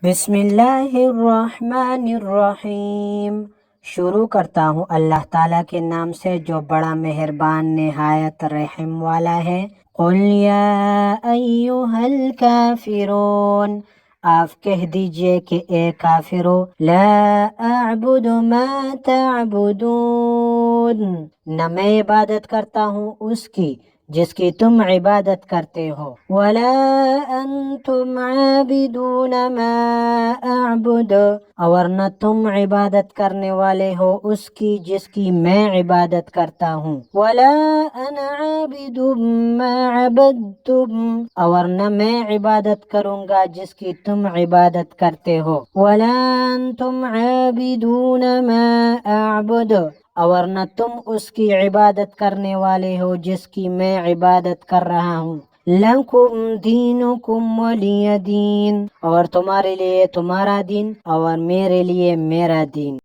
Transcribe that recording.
بسم اللہ الرحمن الرحیم۔ شروع کرتا ہوں اللہ تعالیٰ کے نام سے جو بڑا مہربان نہایت رحم والا ہے۔ قل یا ایہا الکافرون، آپ کہہ دیجئے کہ اے کافرو، لا اعبد ما تعبدون، نہ میں عبادت کرتا ہوں اس کی جس کی تم عبادت کرتے ہو، ولا انتم عابدون ما اعبد، اور نہ تم عبادت کرنے والے ہو اس کی جس کی میں عبادت کرتا ہوں، ولا انا عابد ما عبدتم، اور نہ میں عبادت کروں گا جس کی تم عبادت کرتے ہو، ولا انتم عابدون ما اعبد، اور نہ تم اس کی عبادت کرنے والے ہو جس کی میں عبادت کر رہا ہوں۔ لکم دینکم ولی دین، اور تمہارے لیے تمہارا دین اور میرے لیے میرا دین۔